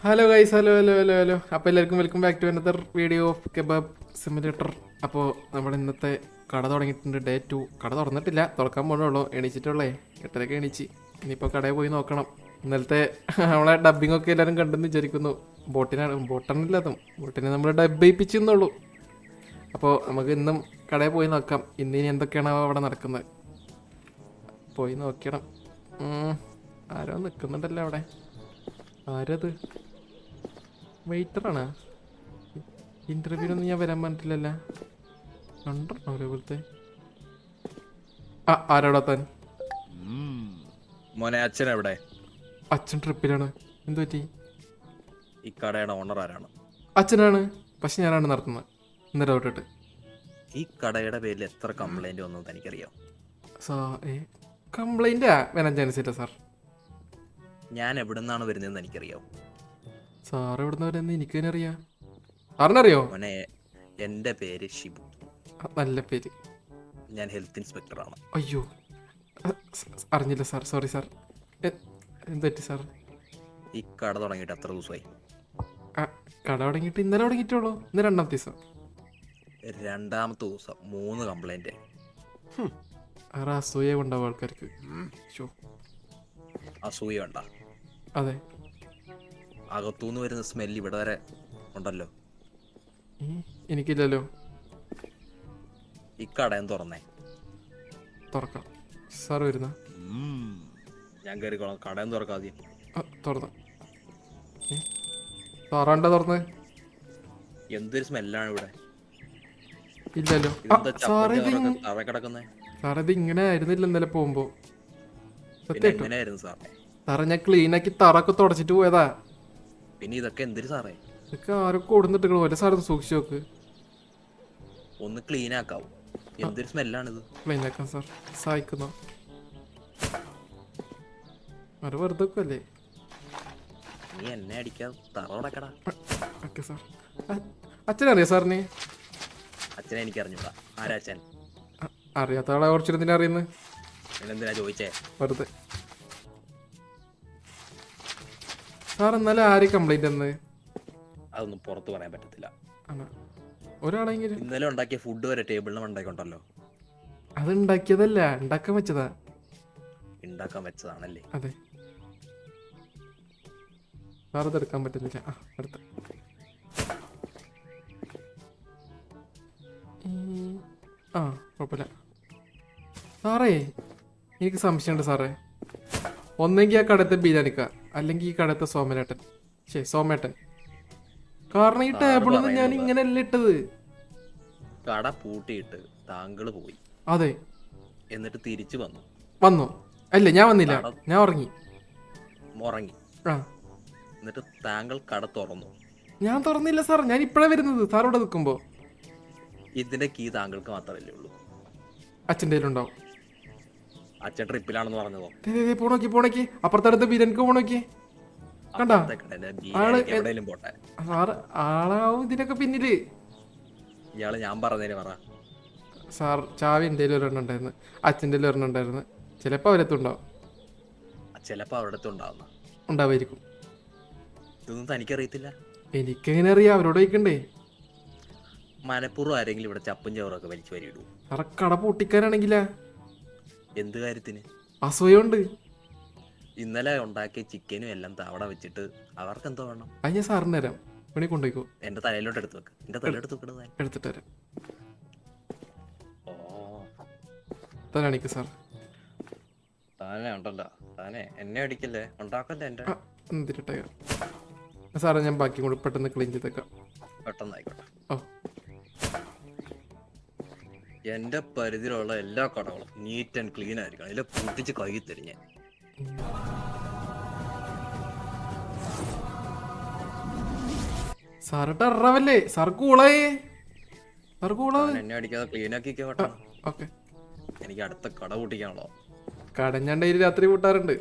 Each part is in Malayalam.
Hello guys, hello. അപ്പോൾ എല്ലാവർക്കും welcome back to another video of kebab simulator. അപ്പോൾ നമ്മുടെ ഇന്നത്തെ കട തുടങ്ങിയിട്ടുണ്ട്. ഡേ 2. കട തുറന്നിട്ടില്ല, തുറക്കാൻ പോകണുള്ളൂ. എണീച്ചിട്ടുള്ളേ 8:30 എണീച്ച്. ഇനിയിപ്പോൾ കടയിൽ പോയി നോക്കണം. ഇന്നലത്തെ നമ്മളെ ഡബ്ബിംഗ് ഒക്കെ എല്ലാവരും കണ്ടെന്ന് വിചാരിക്കുന്നു. ബോട്ടണില്ലാതും ബോട്ടിനെ നമ്മൾ ഡബ് ചെയ്യിപ്പിച്ചെന്നുള്ളൂ. അപ്പോൾ നമുക്ക് ഇന്നും കടയിൽ പോയി നോക്കാം. ഇനി എന്തൊക്കെയാണ് അവിടെ നടക്കുന്നത് പോയി നോക്കണം. ആരോ നിൽക്കുന്നുണ്ടല്ലോ അവിടെ. ആരത്? വെയിറ്ററാണ്. ഇന്റർവ്യൂവിനൊന്നും ഞാൻ വരാൻ പറഞ്ഞിട്ടില്ലല്ലോ. ഉണ്ടോ പോലത്തെ? ആരോടാ താൻ? മോനെ, അച്ഛൻ എവിടെ? അച്ഛൻ ട്രിപ്പിലാണ്. എന്തു പറ്റി? ഈ കടയുടെ ഓണർ ആരാണ്? അച്ഛനാണ്, പക്ഷെ ഞാനാണ് നടത്തുന്നത്. ഇന്നലെ തൊട്ടിട്ട് ഈ കടയുടെ പേരിൽ എത്ര കംപ്ലൈന്റ് വന്നു തനിക്കറിയാം? കംപ്ലൈന്റാ വരാൻ ചാൻസ് ഇല്ല സാർ. ഞാൻ എവിടെ നിന്നാണ് വരുന്നതെന്ന് എനിക്കറിയാം. സാർ എവിടുന്ന് വരുന്നത് എനിക്ക് തന്നെ അറിയാം. സാറിനറിയോ? മോനെ, എൻ്റെ പേര് ഷിബു. നല്ല പേര്. ഞാൻ ഹെൽത്ത് ഇൻസ്പെക്ടറാണ്. അയ്യോ, അറിഞ്ഞില്ല സാർ. Sorry sir. എന്ത് പറ്റി സാർ? ഈ കട തുടങ്ങിയിട്ട് എത്ര ദിവസമായി? കട തുടങ്ങിയിട്ട് ഇന്നലെ തുടങ്ങിയിട്ടുള്ളൂ. ഇന്ന് 2ാമത്തെ ദിവസം. 2ാമത്തെ ദിവസം 3 കംപ്ലൈന്റ്. അസൂയ ഉണ്ടാവും ആൾക്കാർക്ക്. അസൂയ ഉണ്ട? അതെ. അകത്തുനിന്ന് വരുന്ന സ്മെല്ല് ഇവിടെ വരെ ഉണ്ടല്ലോ. എനിക്കില്ലല്ലോ. ഈ കടയും തുറന്നേ. തുറക്കാം സാർ. വരുന്ന ഞാൻ കയറിക്കോളാം. കടയും തുറക്കാതെ. തുറന്ന് സാറാണ്ട തുറന്ന്. എന്തൊരു സ്മെല്ലാണ് ഇവിടെ. ഇല്ലല്ലോ സാറേ. ഇത് ഇങ്ങനെ ആയിരുന്നില്ല ഇന്നലെ പോകുമ്പോ. സാറേ ഞാൻ ക്ലീനാക്കി തറൊക്കെ തുടച്ചിട്ട് പോയതാ. പിന്നെ ഇതൊക്കെ എന്തൊരു സാറേ? ഇതൊക്കെ ആരൊക്കെ കൊടുത്തിട്ട് വല്ല സാറൊന്ന് സൂക്ഷിച്ചു നോക്ക്. ഒന്ന് ക്ലീൻ ആക്കാവൂ. എന്തൊരു സ്മെല്ലാണിത്. ക്ലീൻ ആക്കാം സാർ. സഹായിക്കുന്നോ? അത് വെറുതെ അല്ലേ. നീ എന്നെ അടിക്കാതെ തറ. Okay sir. അച്ഛനറിയാ സാറിന്? അച്ഛനെ എനിക്ക് അറിഞ്ഞൂടാ. ആരാ അച്ഛൻ? അറിയാത്ത ആളെ കുറച്ചെന്തിനാ അറിയുന്നത്? എന്തിനാ ചോദിച്ചേ? വെറുതെ. സാർ എന്നാലും ആര് കംപ്ലൈന്റ് എന്ന്? അതൊന്നും പുറത്ത് പറയാൻ പറ്റത്തില്ല. ഒരാളെങ്കിലും ഇന്നലെ ഉണ്ടാക്കിയ ഫുഡ് വരെ ടേബിളിന് ഉണ്ടാക്കിക്കൊണ്ടല്ലോ. അത് ഉണ്ടാക്കിയതല്ല, ഉണ്ടാക്കാൻ വെച്ചതാ. ഉണ്ടാക്കാൻ വെച്ചതാണല്ലേ? അതെ. സാർ അത് എടുക്കാൻ പറ്റുന്നില്ല. അടുത്ത കുഴപ്പമില്ല സാറേ. എനിക്ക് സംശയമുണ്ട് സാറേ. ഒന്നെങ്കിൽ ആ കടത്തെ ബിരിയാണിക്ക, അല്ലെങ്കിൽ ഈ കടത്തെ സോമേട്ടൻ. കാരണം ഈ ടേബിളൊന്നും ഞാൻ ഇങ്ങനെയല്ല ഇട്ടത്. കട പൂട്ടിയിട്ട് താങ്കള് പോയി. അതെ. എന്നിട്ട് തിരിച്ചു വന്നു. അല്ല, ഞാൻ വന്നില്ല. ഞാൻ ഉറങ്ങി. എന്നിട്ട് താങ്കൾ കട തുറന്നു. ഞാൻ തുറന്നില്ല സാർ. ഞാൻ ഇപ്പഴാ വരുന്നത് സാർ ഇവിടെ നിൽക്കുമ്പോ. ഇതിന്റെ കീ താങ്കൾക്ക് മാത്രമല്ലേ ഉള്ളൂ? അച്ഛൻ്റെ കയ്യിലുണ്ടാവും. അച്ഛൻ ട്രിപ്പിലാണെന്ന് പറഞ്ഞതോ? പോണോക്കി അപ്പുറത്തടുത്ത് ബിരിയാണിക്ക് പോണോക്കി. കണ്ടാ പോട്ടെ. ആളാവും ഇതിനൊക്കെ പിന്നില്. ഇയാള് ഞാൻ പറഞ്ഞതിന് പറ. സാർ ചാവി എൻ്റെ ഒരെണ്ണം ഉണ്ടായിരുന്നു, അച്ഛൻ്റെ ഒരെണ്ണം ഉണ്ടായിരുന്നു. ചിലപ്പോ അവരത്തുണ്ടാവും. ചിലപ്പോ അവരുടെ ഉണ്ടാവായിരിക്കും. ഇതൊന്നും തനിക്കറിയത്തില്ല. എനിക്കെങ്ങനെ അറിയാം? അവരോട് ചോദിക്കണ്ടേ? മനപ്പൂർവ്വം ആരെങ്കിലും ഇവിടെ ചപ്പും ചവറൊക്കെ വലിച്ചു വരിയിടൂ. സാറേ കട പൊട്ടിക്കാനാണെങ്കിലാ? എന്ത് കാര്യത്തിന്? അസൂയുണ്ട്. ഇന്നലെ ഉണ്ടാക്കിയ ചിക്കനും എല്ലാം തവണ വെച്ചിട്ട് അവർക്ക് എന്തോ വേണം? അത് ഞാൻ സാറിന് തരാം. വേണി കൊണ്ടുപോയിക്കോ. എന്റെ തലയിലോട്ട് എടുത്ത് വെക്ക്. എന്റെ തലയിലെടുത്ത് വെക്കണത് എടുത്തിട്ട് തരാം. തരാണിക്ക് സാർ. താനെ ഉണ്ടല്ലോ, താനെ എന്നെ അടിക്കല്ലേ, ഉണ്ടാക്കല്ലേ. എന്റെ എന്തിട്ടെ സാറേ, ഞാൻ ബാക്കി കൂടെ പെട്ടെന്ന് ക്ലീൻ ചെയ്തേക്കാം. പെട്ടെന്നായിക്കോട്ടെ. എന്റെ പരിധിയിലുള്ള എല്ലാ കടകളും നീറ്റ് ആൻഡ് ക്ലീൻ ആയിരിക്കണം. അതിലെ പൂട്ടിച്ച് കൈ തരിഞ്ഞ. സാറ് ടെറവല്ലേ? സാർ കൂളായേ. എന്നെ അടിക്കാതെ ക്ലീൻ ആക്കിക്കോട്ടെ. ഓക്കെ. എനിക്ക് അടുത്ത കട പൂട്ടിക്കാണല്ലോ. കട ഞാൻ ഡെയിലി രാത്രി പൂട്ടാറുണ്ട്.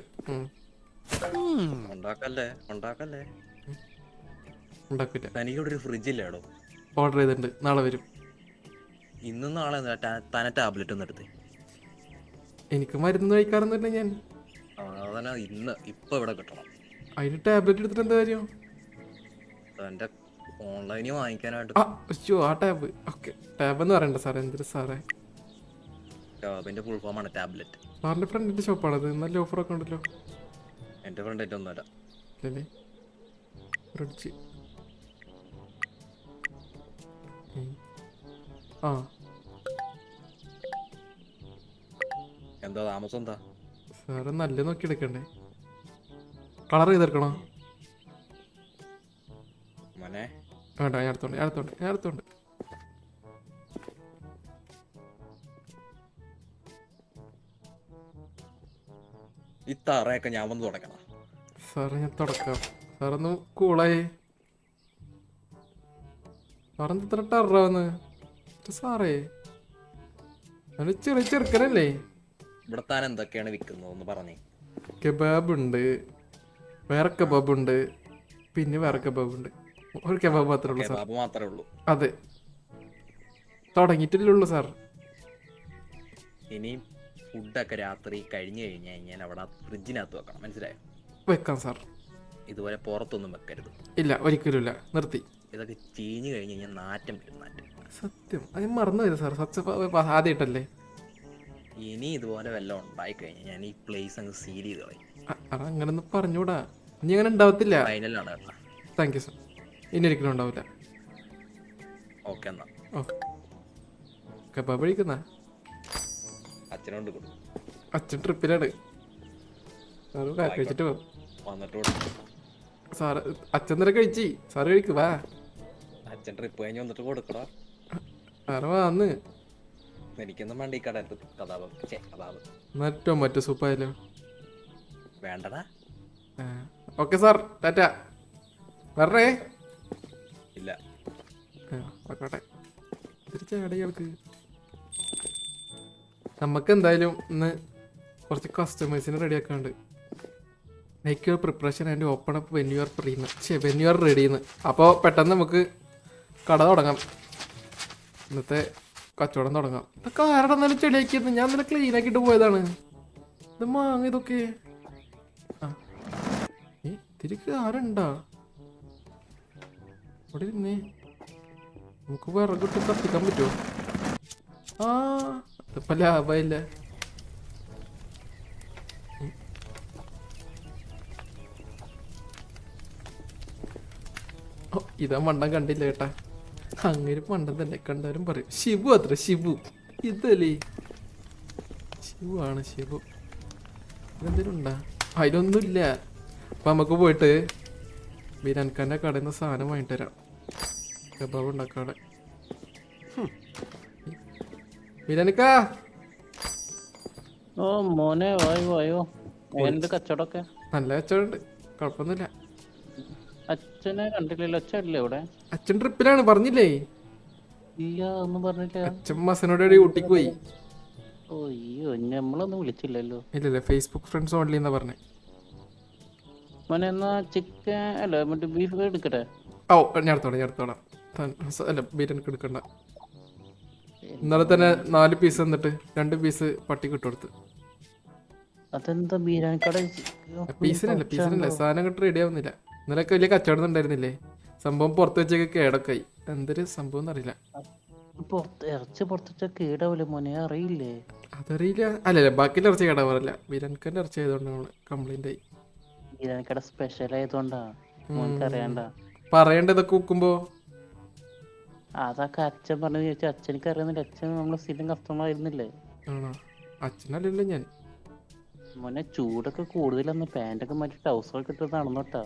ഉണ്ടാക്കില്ല. തനിക്കിവിടെ ഒരു ഫ്രിഡ്ജ് ഇല്ലേടോ? ഓർഡർ ചെയ്തിട്ടുണ്ട്, നാളെ വരും. ഇന്നും നാളെ തന്നെ ടാബ്ലറ്റ് ഒന്ന് എടുത്തേ. എനിക്ക് മരുന്ന് കഴിക്കാറൊന്നുമില്ല ഞാൻ. ഇന്ന് ഇപ്പൊ ഇവിടെ കിട്ടണം. അതിന് ടാബ്ലറ്റ് എടുത്തിട്ട് എന്താ കാര്യം? എന്റെ ഓൺലൈനിൽ വാങ്ങിക്കാനായിട്ട് ആ അയ്യോ ആ ടാബ്. ഓക്കെ, ടാബ് എന്ന് പറയണ്ട സാറേ. എന്തൊരു സാറേ, ടാബിന്റെ ഫുൾ ഫോമാണ് ടാബ്ലറ്റ്. സാറിന്റെ ഫ്രണ്ടിന്റെ ഷോപ്പാണത്. നല്ല ഓഫറൊക്കെ ഉണ്ടല്ലോ. എന്റെ ഫ്രണ്ട് ആയിട്ട് ഒന്നുമല്ല. അല്ലേ ഫ്രിഡ്ജ്. ആ എന്താ താമസം എന്താ? സാറ് നല്ല നോക്കി എടുക്കണ്ടേ? കളർ ചെയ്തെടുക്കണോ? മോനെ വേണ്ട, ഞാൻ അടുത്തോണ്ട്. ഈ തറയൊക്കെ ഞാൻ വന്ന് തുടക്കണം. സാറ് ഞാൻ തുടക്കാം. സാറൊന്ന് കൂളായി. സാറെന്ത് ഇത്ര ടെററാവുന്ന് സാറേ? അവന് ചെറിയ ചെറുക്കനല്ലേ? ഇവിടെ താൻ എന്തൊക്കെയാണ് വിൽക്കുന്നത് ഒന്ന് പറഞ്ഞേ. കബാബ് ഉണ്ട്, വേറെ കബാബ് ഉണ്ട്, പിന്നെ വേറെ കബാബ് ഉണ്ട്. ഒരു കബാബ് മാത്രമേ ഉള്ളൂ സാർ. ബാബു മാത്രമേ ഉള്ളൂ. അതെ, തുടങ്ങിയിട്ടില്ലുള്ളൂ സാർ. ഇനി ഫുഡൊക്കെ രാത്രി കഴിഞ്ഞു കഴിഞ്ഞാൽ അവിടെ ഫ്രിഡ്ജിനകത്ത് വെക്കണം, മനസ്സിലായോ? വെക്കാം സാർ. ഇതുപോലെ പുറത്തൊന്നും വെക്കരുത്. ഇല്ല, ഒരിക്കലും ഇല്ല, നിർത്തി. ഇതൊക്കെ ചീഞ്ഞു കഴിഞ്ഞ് കഴിഞ്ഞാൽ നാറ്റം വരും, നാറ്റം. സത്യം, അത് ഞാൻ മറന്നു പോയത് സാർ. ആദ്യമായിട്ടല്ലേ? ഇനി ഇതുപോലെ വല്ലതും ഉണ്ടായി കഴിഞ്ഞാൽ ഞാൻ ഈ പ്ലേസ് അങ്ങ് സീൽ ചെയ്ത് കളയും. അങ്ങനൊന്നും പറഞ്ഞൂടാ. ഇനി അങ്ങനെ ഉണ്ടാവത്തില്ല. ഫൈനലാണ് കേട്ടോ. Thank you sir. ഇനി ഒരിക്കലും ഉണ്ടാവില്ല. ഓക്കെ എന്നാ. ഓ കബാബ് കഴിക്കുന്ന അച്ഛനോണ്ട് കൊടുക്കും. അച്ഛൻ ട്രിപ്പിലാണ്. സാറ് കഴിച്ചിട്ട് പോകും. വന്നിട്ട് കൊടുക്കും. സാറ് അച്ഛൻ തന്നെ കഴിച്ചി. സാറ് കഴിക്കും, വാ. അച്ഛൻ ട്രിപ്പ് കഴിഞ്ഞ് വന്നിട്ട് കൊടുക്കടാ. സാറ് വന്ന്. എനിക്കൊന്നും വേണ്ട ഈ കട കഥാപം. ടൊമാറ്റോ സൂപ്പായാലോ? വേണ്ടടാ. Okay sir, tata. വരേ? ഇല്ല. ആയിക്കോട്ടെ. തിരിച്ചടയാൾക്ക് നമുക്ക് എന്തായാലും ഇന്ന് കുറച്ച് കസ്റ്റമേഴ്സിനെ റെഡിയാക്കാണ്ട്. Make your preparation and open up when you are when you are റെഡിന്ന്. അപ്പോൾ പെട്ടെന്ന് നമുക്ക് കട തുടങ്ങാം. ഇന്നത്തെ കച്ചവടം തുടങ്ങാം. ഇതൊക്കെ ആരുടെ എന്നാലും ചെളിയാക്കിയത്? ഞാൻ ഇന്നലെ ക്ലീൻ ആക്കിയിട്ട് പോയതാണ്. ഇത് മാങ്ങ ഇതൊക്കെ. ആ തിരിക്ക് ആരുണ്ടാ ഇവിടെ ഇരുന്നേ? നമുക്ക് വിറകിട്ട് കത്തിക്കാൻ പറ്റുമോ? ആ അതിപ്പോ ലാഭമില്ല. ഇതാ മണ്ടൻ കണ്ടില്ല കേട്ടാ. അങ്ങനെ മണ്ടൻ തന്നെ കണ്ടാലും പറയും. ഷിബു അത്ര ഷിബു ഇതല്ലേ? ഷിബു ആണ് ഷിബു. ഇതെന്തേലും ഉണ്ടാ? അതിലൊന്നുമില്ല. അപ്പൊ നമുക്ക് പോയിട്ട് ബിരാൻഖാന്റെ കടയിൽ നിന്ന് സാധനം വാങ്ങിട്ട് തരാം. കബാബ് ഉണ്ടാക്കാടെ. ബിരാനിക്കാ. ഓ മോനെ വായോ വായോ. എന്റെ കച്ചവടമൊക്കെ നല്ല കച്ചവടമുണ്ട്, കുഴപ്പമൊന്നുമില്ല. അച്ഛനെ കണ്ടില്ലല്ലോ. അച്ഛൻ ഇല്ലേ ഇവിടെ? അച്ഛൻ ട്രിപ്പിലാണ്, പറഞ്ഞില്ലേ? ഇല്ല, ഒന്നും പറഞ്ഞില്ല. അച്ഛൻ മസനോടെ ഊട്ടിക്ക് പോയി. ഓ അയ്യോ, നമ്മളൊന്നും വിളിച്ചില്ലല്ലോ. ഇല്ലല്ലേ, ഫേസ്ബുക്ക് ഫ്രണ്ട്സ് ഓൺലി എന്നാ പറഞ്ഞേ. മോനെ എന്നാ ചിക്കൻ അല്ല മറ്റേ ബീഫ് എടുക്കട്ടെ? ഓ ഞാൻ എടുത്തോളാം. അല്ല ബിരിയാണിക്ക് എടുക്കണ്ട. ഇന്നലെ തന്നെ 4 പീസ് തന്നിട്ട് 2 പീസ് പട്ടിക്ക് ഇട്ട് കൊടുത്ത്. അതെന്താ ബിരിയാണി കട? പീസിനല്ല സാധനം കിട്ട് റെഡി ആവുന്നില്ല. ഇന്നലെയൊക്കെ വലിയ കച്ചവടം ഉണ്ടായിരുന്നില്ലേ? സംഭവം പുറത്ത് വെച്ചൊക്കെ കേടൊക്കെയായി. എന്തൊരു സംഭവം എന്നറിയില്ല. ഇറച്ചി പുറത്ത് വെച്ചാൽ കേടാവില്ല മോനെ, അറിയില്ലേ? അതറിയില്ല. അല്ലല്ല, ബാക്കിയുള്ള ഇറച്ചി കേടാവാറില്ല. ബിരിയാണിക്കാൻ്റെ ഇറച്ചി ആയതുകൊണ്ടാണ് കംപ്ലൈന്റ് ആയി. ബിരിയാണി കട സ്പെഷ്യൽ ആയതുകൊണ്ടാ മോനക്ക് അറിയണ്ട. പറയേണ്ടതൊക്കെ വെക്കുമ്പോ അതൊക്കെ അച്ഛൻ പറഞ്ഞു ചോദിച്ചാൽ അച്ഛനക്ക് അറിയുന്നില്ല. അച്ഛൻ നമ്മളെ സ്ഥിരം കസ്റ്റമർ ആയിരുന്നില്ലേ? ആണോ? അച്ഛനല്ലല്ലോ ഞാൻ. മോനെ ചൂടൊക്കെ കൂടുതലന്ന് പാൻറ്റൊക്കെ മാറ്റി ട്രൗസറൊക്കെ ഇട്ട് നടന്നോട്ടാ.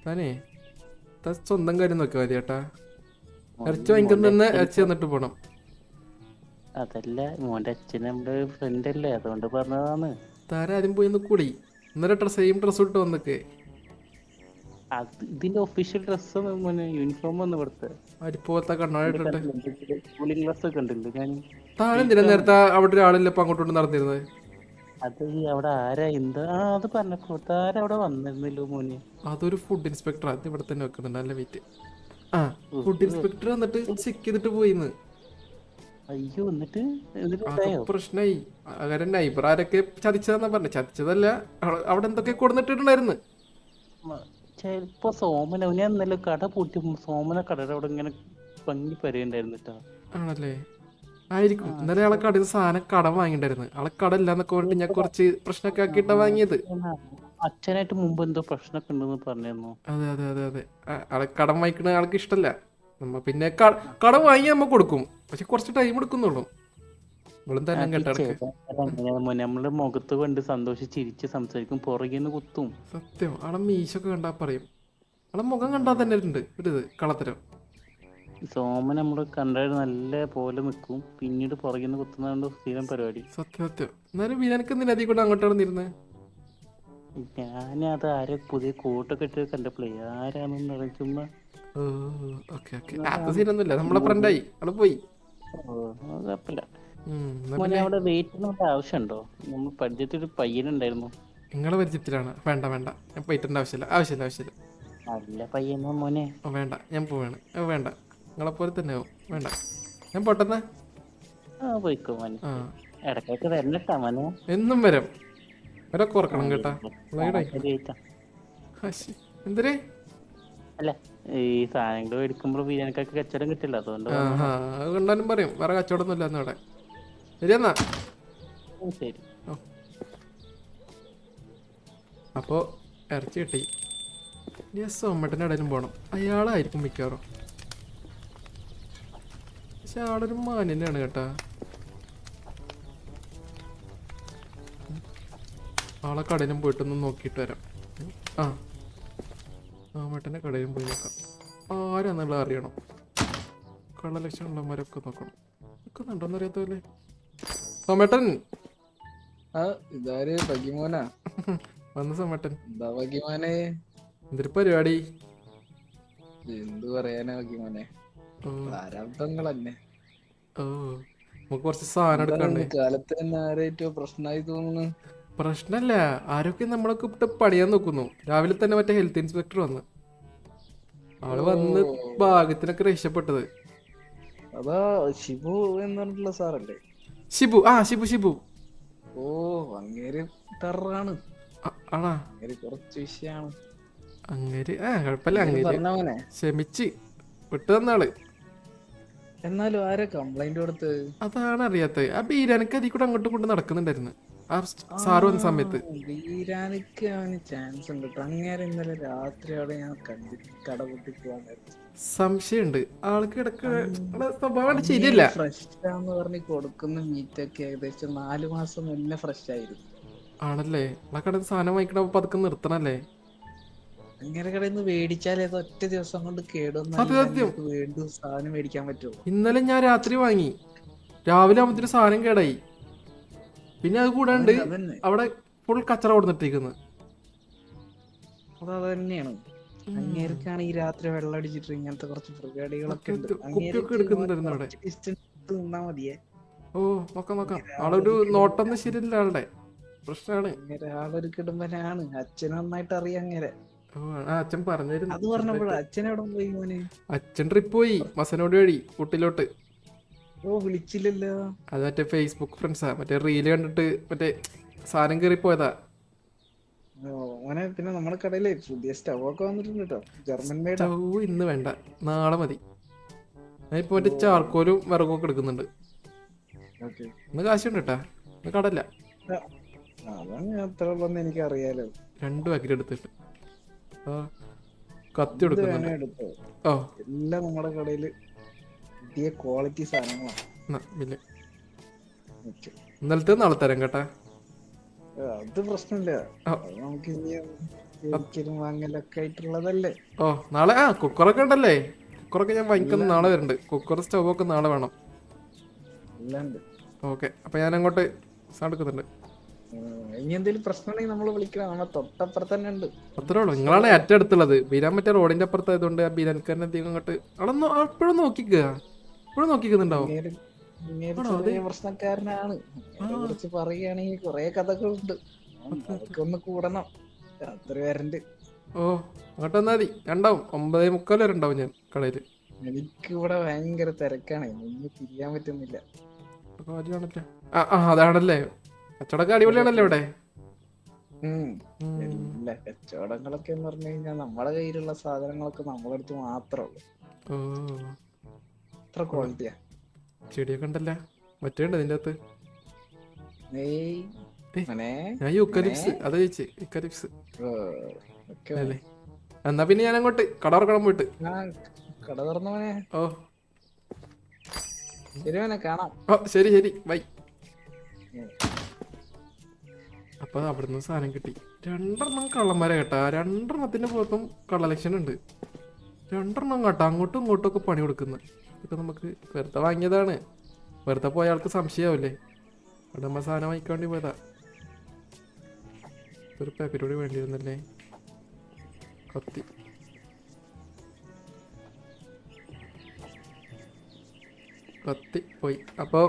താനേ സ്വന്തം കാര്യം നോക്കിയാൽ മതി ചേട്ടാ. ഇറച്ചി വാങ്ങിക്കുന്ന ഇറച്ചി തന്നിട്ട് പോണം. അതല്ല മോന്റെ അച്ഛൻ നമ്മുടെ ഫ്രണ്ട് അല്ലേ, അതുകൊണ്ട് പറഞ്ഞതാണ്. താരാദ്യം പോയി ഒന്ന് കൂടി. ഇന്നലെ സെയിം ഡ്രസ് ഇട്ട് വന്നൊക്കെ. ഇതിന്റെ ഒഫീഷ്യൽ ഡ്രസ് മോനെ, യൂണിഫോം വന്ന് ഇവിടുത്തെ അരിപ്പോലത്തെ കണ്ണാടിട്ടിട്ട് കൂളിംഗ് ഗ്ലാസ് ഒക്കെ ഉണ്ടല്ലോ. ഞാൻ താനെന്തിനാ നേരത്തെ അവിടെ ഒരാളില്ല ഇപ്പൊ അങ്ങോട്ടോട്ട് നടന്നിരുന്നത്? അത് അവിടെ ആരാ എന്താ അത് പറഞ്ഞപ്പോ താരവിടെ വന്നിരുന്നല്ലോ മോനെ. അതൊരു ഫുഡ് ഇൻസ്പെക്ടർ. അത് ഇവിടെ തന്നെ വെക്കുന്നുണ്ട്. നല്ല വെയിറ്റ്. ആ ഫുഡ് ഇൻസ്പെക്ടർ വന്നിട്ട് ചെക്ക് ചെയ്തിട്ട് പോയിന്ന്. അയ്യോ, എന്നിട്ട് പ്രശ്നമായി. അങ്ങനെ നൈബർ ആരൊക്കെ ചതിച്ചതെന്നാ പറഞ്ഞത്. ചതിച്ചതല്ല, അവിടെ എന്തൊക്കെ കൊടുത്തിട്ടുണ്ടായിരുന്നു. ചെലപ്പോ സോമന ഞാൻ ഇന്നലെ കട പൂട്ടി സോമന കടയുടെ അവിടെ ഇങ്ങനെ ഭംഗി പരിയുണ്ടായിരുന്നു കേട്ടോ. ആണല്ലേ, ആയിരിക്കും. ഇന്നലെ ആളെ കടയിൽ നിന്ന് സാധനം കടം വാങ്ങിണ്ടായിരുന്നു. ആളെ കട ഇല്ലാന്നൊക്കെ പറഞ്ഞിട്ട് ഞാൻ കുറച്ച് പ്രശ്നമൊക്കെ ആക്കിയിട്ടാ വാങ്ങിയത്. അച്ഛനായിട്ട് മുമ്പ് എന്തോ പ്രശ്നമൊക്കെ ഉണ്ടെന്ന് പറഞ്ഞിരുന്നു. അതെ അതെ അതെ അതെ, ആളെ കടം വാങ്ങിക്കണ ആൾക്ക് ഇഷ്ടല്ല. നമ്മ പിന്നെ കടം വാങ്ങി നമ്മ കൊടുക്കും, പക്ഷെ കുറച്ച് ടൈം എടുക്കുന്നുള്ളൂ. ഇവളും തന്നെ കേട്ടടക്ക് നമ്മള് മുഖത്ത് കണ്ട് സന്തോഷിച്ച് ചിരിച്ച് സംസാരിക്കും, പുറകെന്ന് കുത്തും. സത്യം. ആളെ മീശൊക്കെ കണ്ടാ പറയും, ആളെ മുഖം കണ്ടാ തന്നെ ഉണ്ട് ഒരു ഇത് കളത്തരം. സോമൻ നമ്മള് കണ്ടാൽ നല്ല പോലെ നിൽക്കും, പിന്നീട് പുറകിന്ന് കുത്തുന്നതുകൊണ്ട് സ്ഥിരം പരിപാടി. സത്യം സത്യം. എന്നാലും വിനാനക്ക് എന്തിനാ അതിൽ കൂടെ അങ്ങോട്ടാണ് ഇരുന്നത്? ഞാനത് ആരെ പുതിയ കോട്ടൊക്കെ ഇട്ട് കണ്ടപ്പോഴേ ആരാണെന്ന് അറിയാം ചുമ്മാ. ഓ ഓക്കെ ഓക്കെ, അത് സീനൊന്നുമില്ല, നമ്മളെ ഫ്രണ്ടായി ആള് പോയി. കുഴപ്പമില്ല. മോനെ അവിടെ വെയിറ്റ് ചെയ്യേണ്ട ആവശ്യമുണ്ടോ? നമ്മൾ പരിചയത്തിൽ പയ്യനുണ്ടായിരുന്നു. നിങ്ങളെ പരിചയത്തിലാണ്? വേണ്ട വേണ്ട, ഞാൻ പോയിട്ടുണ്ട്. ആവശ്യമില്ല. നല്ല പയ്യനോ മോനെ? ഓ വേണ്ട, ഞാൻ പോവാണ്. വേണ്ട, നിങ്ങളെപ്പോലെ തന്നെ ആവും. വേണ്ട, ഞാൻ പൊട്ടെന്നാ. പോയിക്കോ മോനെ, ആ ഇടയ്ക്കൊക്കെ വരണട്ടാ മോനെ. എന്നും വരാം, വരൊക്കെ ഓർക്കണം കേട്ടാ. എന്തരേ? അല്ല, ഈ സാധനങ്ങൾ മേടിക്കുമ്പോൾ ബിരിയാണിക്കൊക്കെ കച്ചവടം കിട്ടില്ല, അതുകൊണ്ട്. അത് കണ്ടാലും പറയും വേറെ കച്ചവടം ഒന്നും ഇല്ല അവിടെ. ശരിയെന്നാ. ശരി. അപ്പോ ഇറച്ചി കിട്ടി. സോമേട്ടൻ്റെ ഇടയിലും പോണം, അയാളായിരിക്കും മിക്കവാറും. പക്ഷെ ആളൊരു മാന്യനാണ് കേട്ടാ. ആളെ കടയിലും പോയിട്ടൊന്ന് നോക്കിയിട്ട് വരാം. സോമേട്ടൻ്റെ കടയിലും പോയി നോക്കാം, ആരാന്നുള്ളത് അറിയണം. കള്ളലക്ഷണമുള്ളവരൊക്കെ നോക്കണം. നിൽക്കുന്നുണ്ടോന്ന് അറിയാത്തല്ലേ സോമേട്ടൻ? ഇതാര് ഭഗിമോനാ? വന്ന് സോമേട്ടൻ. എന്താ ഭഗിമോനെ? എന്തൊരു പരിപാടി? എന്ത് പറയാനാ ഭഗിമോനെ, പ്രാരാബ്ദങ്ങളന്നെ. ഓ, നമുക്ക് കുറച്ച് സാധനം എടുക്കണ്ടേ? കാലത്ത് തന്നെ ആരേറ്റോ പ്രശ്നമായി തോന്നുന്നു. പ്രശ്നല്ല, ആരൊക്കെ നമ്മളൊക്കെ ഇട്ട് പണിയാൻ നോക്കുന്നു. രാവിലെ തന്നെ മറ്റേ ഹെൽത്ത് ഇൻസ്പെക്ടർ വന്ന്, ആള് വന്ന് ഭാഗ്യത്തിനൊക്കെ രക്ഷപ്പെട്ടത്. അതാ ഷിബു എന്ന് പറഞ്ഞിട്ടുള്ള സാറല്ലേ? ഷിബു, ഷിബു. ഓ, അങ്ങേര് ടെററാണ്. ആണാ? അങ്ങേര് കുറച്ച് വിഷയാണ്. അങ്ങേര് കുഴപ്പമില്ല, അങ്ങേര് പറഞ്ഞവനെ ക്ഷമിച്ച് വിട്ടു തന്നാള്. എന്നാലും ആരാ കംപ്ലൈന്റ് കൊടുത്ത്? അതാണ് അറിയാത്തത്. ആ ബീരാനക്ക് അതിൽ കൂടെ അങ്ങോട്ടും കൊണ്ട് നടക്കുന്നുണ്ടായിരുന്നു ആ സാറ് വന്ന സമയത്ത്. ബീരാനിക്ക് അവന് ചാൻസ് ഉണ്ട് കേട്ടോ. അങ്ങേരെ ഇന്നലെ രാത്രിയോടെ ഞാൻ കട പൊട്ടി പോവാൻ സംശയമുണ്ട്. ആൾക്ക് ഇടക്ക് സ്വഭാവം ശരിയല്ല. ഫ്രഷാന്ന് പറഞ്ഞ് കൊടുക്കുന്ന മീറ്റൊക്കെ ഏകദേശം 4 മാസം മുന്നേ ഫ്രഷ് ആയിരുന്നു. ആണല്ലേ? ആ കട സാധനം വാങ്ങിക്കണ പതുക്കെ നിർത്തണല്ലേ? അങ്ങനെ കടയിൽ നിന്ന് മേടിച്ചാൽ ഏതോ ഒറ്റ ദിവസം കൊണ്ട് കേടുവന്നു വീണ്ടും സാധനം മേടിക്കാൻ പറ്റുമോ? ഇന്നലെ ഞാൻ രാത്രി വാങ്ങി, രാവിലെ ആകുമ്പത്തിന് സാധനം കേടായി. പിന്നെ അത് കൂടാണ്ട് അവിടെ ഫുൾ കച്ചറ കൊടുത്തിട്ടിരിക്കുന്നത്. അത് തന്നെയാണ്. അങ്ങേർക്കാണ് ഈ രാത്രി വെള്ളം അടിച്ചിട്ട് ഇങ്ങനത്തെ കുറച്ച് പരിപാടികളൊക്കെ ഉണ്ട്. കുപ്പിയൊക്കെ എടുക്കുന്നുണ്ടായിരുന്നു അവിടെ. നിന്നാ മതിയേ. ഓ, നോക്കാം. ആളൊരു നോട്ടം ശരിയല്ല, ആളുടെ പ്രശ്നമാണ്. ആളൊരു കിടുമ്പനാണ്. അച്ഛൻ നന്നായിട്ട് അറിയാം അങ്ങനെ. അച്ഛൻ പറഞ്ഞിരുന്നു. അത് പറഞ്ഞപ്പോഴാ അച്ഛൻ എവിടെ പോയി മോനെ? അച്ഛൻ ട്രിപ്പ് പോയി മസനോട് വഴി ഊട്ടിലോട്ട്. ഓ, വിളിച്ചില്ലല്ലോ. അത് മറ്റേ ഫേസ്ബുക്ക് ഫ്രണ്ട്സാ, മറ്റേ റീല് കണ്ടിട്ട് മറ്റേ സാധനം കയറി പോയതാ. മോനെ, പിന്നെ നമ്മുടെ കടയില് പുതിയ സ്റ്റവ് ഒക്കെ വന്നിട്ടുണ്ട് കേട്ടോ, ജർമ്മൻ മെയ്ഡ്. സ്റ്റവ് ഇന്ന് വേണ്ട, നാളെ മതി. ഞാനിപ്പോ മറ്റേ ചാർക്കോലും വിറകൊക്കെ എടുക്കുന്നുണ്ട്. ഇന്ന് കാശുണ്ട് കേട്ടാ, ഇന്ന് കടല്ല. അത്ര ഉള്ളതെന്ന് എനിക്ക് അറിയാലോ. 2 പാക്കറ്റ് എടുത്തിട്ട് കത്തി എടുക്കുന്നുണ്ട്. ഓ, എല്ലാം നമ്മുടെ കടയില് പുതിയ ക്വാളിറ്റി സാധനങ്ങളാണ്. ഇന്നലത്തെ നാളെ തരാം കേട്ടാ. അത് പ്രശ്നമില്ല, നമുക്ക് ഇനി വാങ്ങലൊക്കെ ആയിട്ടുള്ളതല്ലേ. ഓ, നാളെ കുക്കറൊക്കെ ഉണ്ടല്ലേ? കുക്കറൊക്കെ ഞാൻ വാങ്ങിക്കുന്ന നാളെ വരുന്നുണ്ട്. കുക്കർ സ്റ്റവ് ഒക്കെ നാളെ വേണം. ഓക്കെ, അപ്പൊ ഞാൻ അങ്ങോട്ട് സാധനം എടുക്കുന്നുണ്ട്. ഇനി എന്തെങ്കിലും പ്രശ്നമുണ്ടെങ്കിൽ നമ്മൾ വിളിക്കണം, നമ്മളെ തൊട്ടപ്പുറത്ത് തന്നെ ഉണ്ട്. അത്രേ ഉള്ളൂ. നിങ്ങളാണ് ഏറ്റവും അടുത്തുള്ളത്. ബീരാൻ മറ്റേ റോഡിന്റെ അപ്പുറത്തായതുകൊണ്ട് ആ ബീരാൻക്കാരനെ അധികം അങ്ങോട്ട് എപ്പോഴും നോക്കിക്കുന്നുണ്ടാവും. പ്രശ്നക്കാരനാണ്. കുറിച്ച് പറയുകയാണെങ്കിൽ കുറെ കഥകളുണ്ട്. അതൊക്കെ ഒന്ന് കൂടണം. രാത്രി വരണ്ട്. ഓ, അങ്ങോട്ട് വന്നാ മതി. ഉണ്ടാവും 9:45 വരെ ഉണ്ടാവും ഞാൻ കടയില്. എനിക്ക് ഇവിടെ ഭയങ്കര തിരക്കാണ്, ഒന്നും തിരിയാൻ പറ്റുന്നില്ല. അതാണല്ലേ കച്ചവടമൊക്കെ അടിപൊളിയാണല്ലോ ഇവിടെ. ഉം. എല്ലാ കച്ചവടങ്ങളൊക്കെ എന്ന് പറഞ്ഞു കഴിഞ്ഞാൽ നമ്മുടെ കയ്യിലുള്ള സാധനങ്ങളൊക്കെ നമ്മളടുത്ത് മാത്രമേ ഉള്ളൂ. ഓ അത്ര ക്വാളിറ്റിയാ. ചെടിയൊക്കെ ഉണ്ടല്ല മറ്റേ ഉണ്ട് ഇതിൻ്റെ അകത്ത്. ഏയ് ഏയ്, മോനെ. ഞാൻ യൂക്കലിപ്സ് അത് ചോദിച്ചു. യൂക്കലിപ്സ് ഓ, ഓക്കേ അല്ലേ? എന്നാ പിന്നെ ഞാൻ അങ്ങോട്ട് കട തുറക്കണം പോയിട്ട്. ആ, കട തുറന്ന മോനെ. ഓ ശരി മോനെ, കാണാം. ഓ ശരി ശരി ബൈ. അപ്പൊ അവിടുന്ന് സാധനം കിട്ടി. 2 കള്ളന്മാരെ കേട്ടാ. 2 പുറത്തും കള്ളലക്ഷൻ ഉണ്ട്. 2 കേട്ടാ. അങ്ങോട്ടും ഇങ്ങോട്ടും ഒക്കെ പണി കൊടുക്കുന്നത്. ഇതൊക്കെ നമുക്ക് വെറുതെ വാങ്ങിയതാണ്. വെറുതെ പോയ ആൾക്ക് സംശയമാവില്ലേ? അവിടെ നമ്മ സാധനം വാങ്ങിക്കാൻ വേണ്ടി പോയതാ. ഒരു പാക്കറ്റ് കൂടി വേണ്ടിയിരുന്നല്ലേ. കത്തി കത്തി പോയി. അപ്പോൾ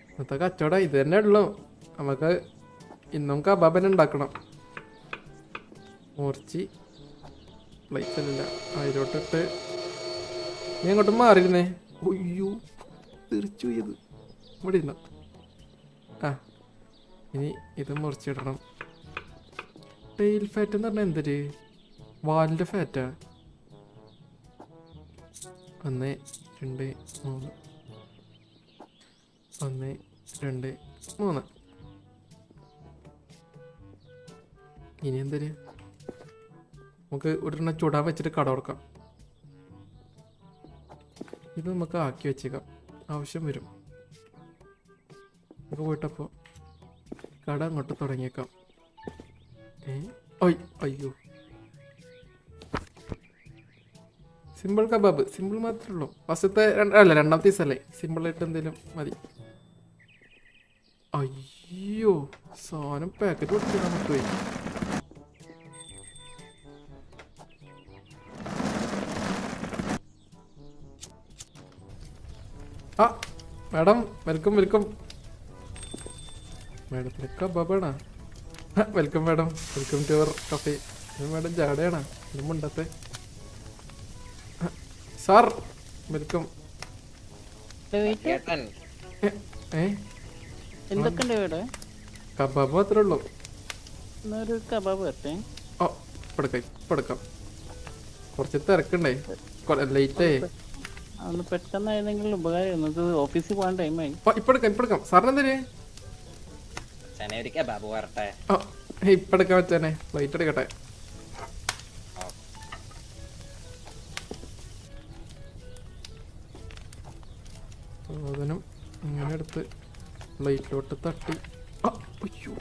ഇന്നത്തെ കച്ചവടം ഇത് തന്നെ ഉള്ളു. നമുക്ക് ഇന്നും കബാബന് ഉണ്ടാക്കണം. മുറിച്ച് പ്ലേറ്റല്ല അതിലോട്ടിട്ട് നീ അങ്ങോട്ട് മാറിയിരുന്നേ. ഒയ്യോ തിരിച്ചു പോയത്. ഇവിടെ ഇരുന്നോ. ആ ഇനി ഇത് മുറിച്ചിടണം. ടെയിൽ ഫാറ്റ് എന്ന് പറഞ്ഞാൽ എന്തൊരു വാലിൻ്റെ ഫാറ്റാ. 1 2 3 1 2 3. ഇനി എന്തൊരു നമുക്ക് ഒരെണ്ണം ചുടാൻ വെച്ചിട്ട് കട തുറക്കാം. ഇത് നമുക്ക് ആക്കി വെച്ചേക്കാം, ആവശ്യം വരും. നമുക്ക് പോയിട്ടപ്പോൾ കട അങ്ങോട്ട് തുടങ്ങിയേക്കാം. അയ്യോ സിമ്പിൾ കബാബ് സിമ്പിൾ മാത്രമേ ഉള്ളൂ. ഫസ്റ്റത്തെ അല്ല രണ്ടാമത്തെ ദിവസമല്ലേ, സിമ്പിളായിട്ട് എന്തെങ്കിലും മതി. അയ്യോ സാധനം പാക്കറ്റ് കൊടുത്തിടാൻ പറ്റുമോ? ആ മാഡം വെൽക്കം വെൽക്കം. മാഡത്തിന് കബാബാണോ? Welcome madam, welcome to our cafe. Madam ജാടയാണോ ഇത് മുണ്ടത്തെ? Sir welcome. എന്തൊക്കെയുണ്ട് ഇവിടെ? കബാബ് മാത്രമേ ഉള്ളൂ. ഒരു കബാബ് വരട്ടെ. ഓ ഇപ്പെടുക്കാം. കുറച്ച് തിരക്കുണ്ടേ, ലേറ്റേ. അന്ന് പെട്ടെന്ന് ഏതെങ്കിലും ഉപകാരം. നമുക്ക് ഓഫീസിൽ പോകാൻ ടൈമായി. ഇപ്പെടുക്കാം. സാറിനെന്തേ? ഓ ഇപ്പെടുക്കാൻ വെച്ചാനെ. ഫ്ലൈറ്റ് എടുക്കട്ടെ. സാധനം ഇങ്ങനെ എടുത്ത് പ്ലേറ്റിലോട്ട് തട്ടി. അയ്യോ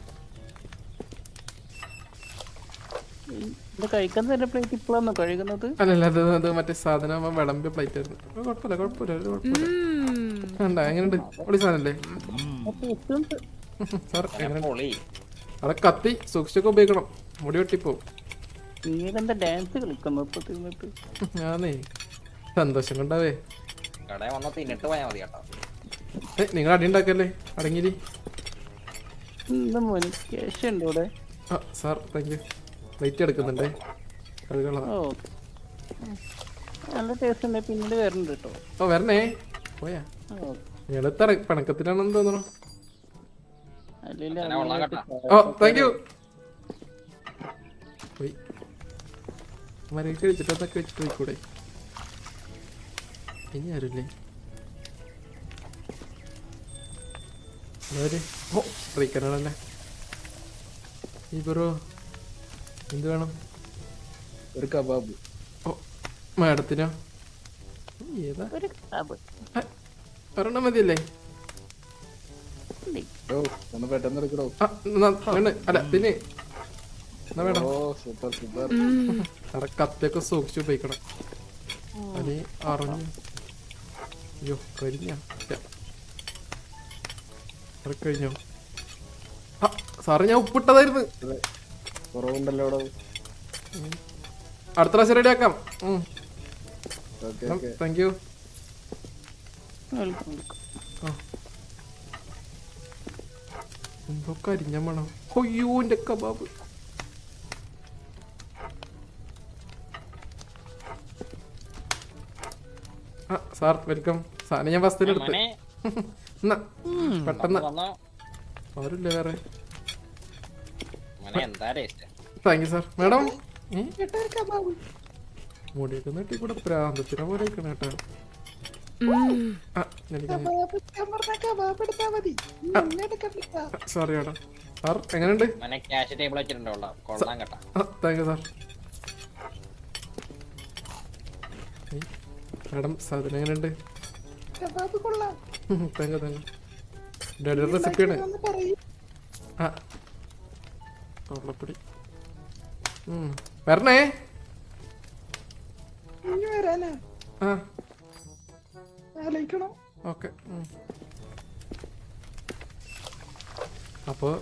ഇത് കഴിക്കാൻ തന്നെ പ്ലേറ്റ് ഇപ്പോഴാണോ കഴുകുന്നത്? അല്ലല്ല അത് മറ്റേ സാധനം വിളമ്പിയ പ്ലേറ്റ് ആയിരുന്നു. കുഴപ്പമില്ല. വേണ്ട എങ്ങനെയുണ്ട്? പൊളി സാധനല്ലേ സാർ? എങ്ങനെ അവിടെ കത്തി സൂക്ഷിച്ചൊക്കെ ഉപയോഗിക്കണം, മുടി വെട്ടിപ്പോവും. നീരെന്താ ഡാൻസ് കളിക്കുന്നു? ഞാനേ സന്തോഷം കൊണ്ടാവേ. നിങ്ങൾ അടി ഉണ്ടാക്കല്ലേ, അടങ്ങിരി. ക്യാഷ് ഉണ്ട് ഇവിടെ. ആ സാർ താങ്ക് യു. പ്ലേറ്റ് എടുക്കുന്നുണ്ടേ, കഴുകളാ. ഓ നല്ല ടേസ്റ്റ് ഉണ്ട്. പിന്നീട് വരുന്നുണ്ട് കേട്ടോ. ഓ വരണേ. പോയാ ഞങ്ങള് പിണക്കത്തിലാണെന്ന് തോന്നണു. ഓ താങ്ക് യു. പോയി മരക്ക് കഴിച്ചിട്ട് അതൊക്കെ വെച്ചിട്ട് പോയിക്കൂടെ? ഇനി ആരുല്ലേ? ഓ റീക്കനാണല്ലേ ഈ ബ്രോ. എന്ത് വേണം? ഒരു കബാബ്. ഓ മാഡത്തിനോ? ഏതാ? ഒരെണ്ണം മതിയല്ലേ? ഒന്ന് പെട്ടെന്ന് എടുക്കണോ? അല്ല പിന്നെ എന്നാ വേണം? ഓ സൂപ്പർ സൂപ്പർ. അവിടെ കത്തിയൊക്കെ സൂക്ഷിച്ച് ഉപയോഗിക്കണം. അത് അറിഞ്ഞു. അയ്യോ കഴിഞ്ഞ കഴിഞ്ഞോ? ആ സാറ് ഞാൻ ഉപ്പിട്ടതായിരുന്നു. കുറവുണ്ടല്ലോ അവിടെ. അടുത്ത പ്രാവശ്യം റെഡി ആക്കാം. Okay thank you. എന്തോ കരിഞ്ഞ മണം. അയ്യോ എന്റെ കബാബ്. ആ സാർ വെൽക്കം. സാധനം ഞാൻ ഫസ്റ്റിലെടുത്ത്. എന്നാ പെട്ടെന്ന് ആരുമില്ല വേറെ. Thank you sir. മാഡം മുടിയൊക്കെ നെട്ടി കൂടെ പ്രാന്തത്തിനെ പോലെ ഇരിക്കണ കേട്ടോ. Sorry madam. സാർ എങ്ങനെയുണ്ട്? Thank you sir. മാഡം സാധനം എങ്ങനെയുണ്ട്? Thank you thank you. ഡാഡിയുടെ റെസിപ്പിയാണ്. ആ തൊള്ളപ്പൊടി വരണേ. ആ ഓക്കെ. അപ്പോൾ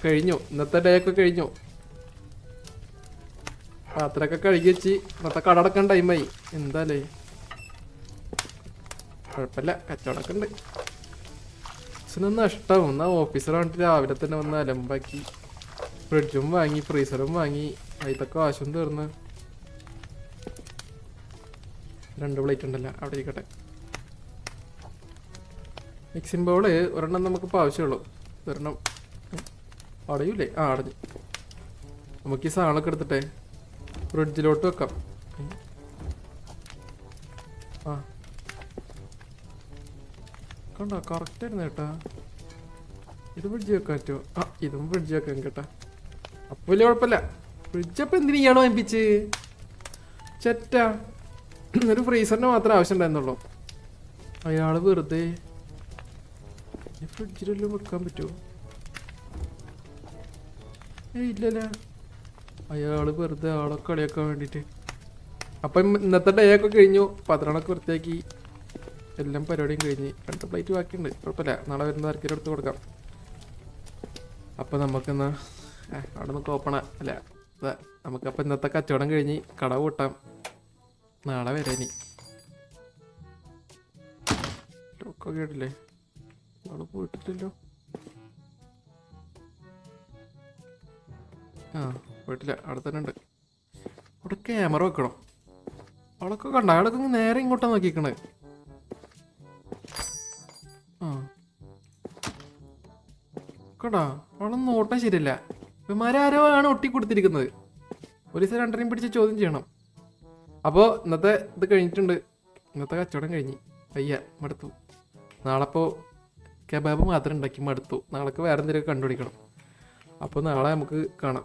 കഴിഞ്ഞു, ഇന്നത്തെ ഡേ ഒക്കെ കഴിഞ്ഞു. പാത്രമൊക്കെ കഴുകി വെച്ച് ഇന്നത്തെ കട അടക്കാൻ ടൈമായി. എന്താലേ കുഴപ്പമില്ല, കച്ചവടമൊക്കെ ഉണ്ട്. പക്ഷെ നഷ്ടമാവും. എന്നാൽ ഓഫീസർ വന്നിട്ട് രാവിലെ തന്നെ വന്ന് അലമ്പാക്കി. ഫ്രിഡ്ജും വാങ്ങി, ഫ്രീസറും വാങ്ങി, അതിലൊക്കെ ആവശ്യം തീർന്ന്. 2 പ്ലേറ്റ് ഉണ്ടല്ലോ, അവിടെ ഇരിക്കട്ടെ. മിക്സിംഗ് ബൗള് ഒരെണ്ണം നമുക്കിപ്പോൾ ആവശ്യമുള്ളൂ. ഒരെണ്ണം അടയൂലേ? ആ അടഞ്ഞു. നമുക്ക് ഈ സാധനമൊക്കെ എടുത്തിട്ടെ ഫ്രിഡ്ജിലോട്ട് വെക്കാം. ആ കണ്ടോ, കറക്റ്റ് ആയിരുന്നു കേട്ടാ. ഇത് ഫ്രിഡ്ജ് വെക്കാൻ പറ്റുമോ? ആ ഇതും ഫ്രിഡ്ജ് വെക്കാം കേട്ടാ. അപ്പോൾ വലിയ കുഴപ്പമില്ല. ഫ്രിഡ്ജ് അപ്പം എന്തിനാണോ എമ്പിച്ച് ചെറ്റാ. ഒരു ഫ്രീസറിന് മാത്രമേ ആവശ്യം ഉണ്ടായിരുന്നുള്ളൂ. അയാൾ വെറുതെ ഫ്രിഡ്ജിലെല്ലാം വെക്കാൻ പറ്റുമോ? ഇല്ലല്ല, അയാൾ വെറുതെ ആളെ കളിയാക്കാൻ വേണ്ടിയിട്ട്. അപ്പം ഇന്നത്തെ ഡേ ഒക്കെ കഴിഞ്ഞു. പത്രമൊക്കെ വൃത്തിയാക്കി എല്ലാം പരിപാടിയും കഴിഞ്ഞ്. 2 പ്ലേറ്റ് ബാക്കിയുണ്ട്, കുഴപ്പമില്ല. നാളെ വരുന്ന ആർക്കെങ്കിലും എടുത്ത് കൊടുക്കാം. അപ്പോൾ നമുക്കെന്നാ അവിടെ നിന്ന് ഓപ്പണാ അല്ല നമുക്കപ്പോൾ ഇന്നത്തെ കച്ചവടം കഴിഞ്ഞ് കട കൂട്ടാം. നാളെ വരാം. ഇനി ടോക്കൊക്കെ കേട്ടില്ലേ? നാളെ പോയിട്ടില്ലല്ലോ. ആ പോയിട്ടില്ല, അവിടെ തന്നെ ഉണ്ട്. അവിടെ ക്യാമറ വെക്കണം. അവളൊക്കെ കണ്ട, അയാളൊക്കെ നേരെ ഇങ്ങോട്ടാണ് നോക്കിക്കണേ. ആ കണ്ടാ, അവളൊന്നും നോട്ടാൻ ശരിയല്ല. ഇവന്മാരാരോ ആണ് ഒട്ടി കൊടുത്തിരിക്കുന്നത്. പോലീസ് 2 പിടിച്ച് ചോദ്യം ചെയ്യണം. അപ്പോൾ ഇന്നത്തെ ഇത് കഴിഞ്ഞിട്ടുണ്ട്. ഇന്നത്തെ കച്ചവടം കഴിഞ്ഞ് വയ്യ, മടുത്തു. നാളെ ഇപ്പോൾ കബാബ് മാത്രം ഉണ്ടാക്കി മടുത്തു. നാളേക്ക് വേറെ എന്തെങ്കിലുമൊക്കെ കണ്ടുപിടിക്കണം. അപ്പോൾ നാളെ നമുക്ക് കാണാം.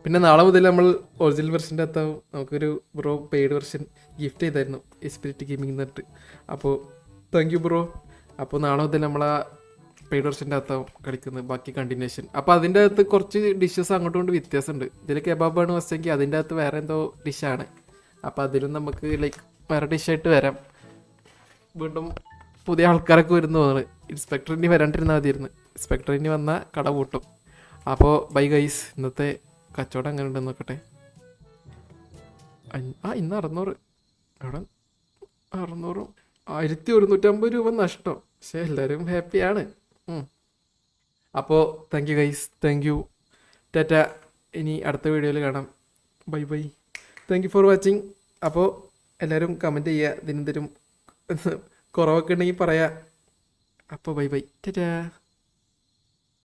പിന്നെ നാളെ മുതൽ നമ്മൾ ഒറിജിനൽ വെർഷൻ്റെ അകത്താവും. നമുക്കൊരു ബ്രോ പെയ്ഡ് വെർഷൻ ഗിഫ്റ്റ് ചെയ്തായിരുന്നു, എസ്പിരിറ്റ് ഗെയിമിംഗ് എന്നിട്ട്. അപ്പോൾ താങ്ക് യു ബ്രോ. അപ്പോൾ നാളെ മുതൽ നമ്മൾ ആ പെയ്ഡ് വെർഷൻ്റെ അകത്താവും കളിക്കുന്നത്, ബാക്കി കണ്ടിന്യൂഷൻ. അപ്പോൾ അതിൻ്റെ അകത്ത് കുറച്ച് ഡിഷസ് അങ്ങോട്ടും കൊണ്ട് വ്യത്യാസമുണ്ട്. ഇതിൽ കബാബാണ് വച്ചെങ്കിൽ അതിൻ്റെ അകത്ത് വേറെ എന്തോ ഡിഷാണ്. അപ്പോൾ അതിലും നമുക്ക് ലൈക്ക് വേറെ ഡിഷായിട്ട് വരാം. വീണ്ടും പുതിയ ആൾക്കാരൊക്കെ വരുന്നു തോന്നുന്നു. ഇൻസ്പെക്ടർ ഇനി വരാണ്ടിരുന്നാൽ മതിയായിരുന്നു. ഇൻസ്പെക്ടർ ഇനി വന്നാൽ കട പൂട്ടും. അപ്പോൾ ബൈ ഗൈസ്. ഇന്നത്തെ കച്ചവടം അങ്ങനെ ഉണ്ടെന്ന് നോക്കട്ടെ. ഇന്ന് 600 അവിടെ 600 1150 രൂപ നഷ്ടം. പക്ഷേ എല്ലാവരും ഹാപ്പിയാണ്. അപ്പോൾ thank you guys, thank you, Tata. ഇനി അടുത്ത വീഡിയോയിൽ കാണാം. Bye bye, thank you for watching. അപ്പോൾ എല്ലാവരും കമൻറ്റ് ചെയ്യുക, ഇതിനെന്തെങ്കിലും കുറവൊക്കെ ഉണ്ടെങ്കിൽ പറയാം. അപ്പോൾ ബൈ ബൈ, ടാറ്റ.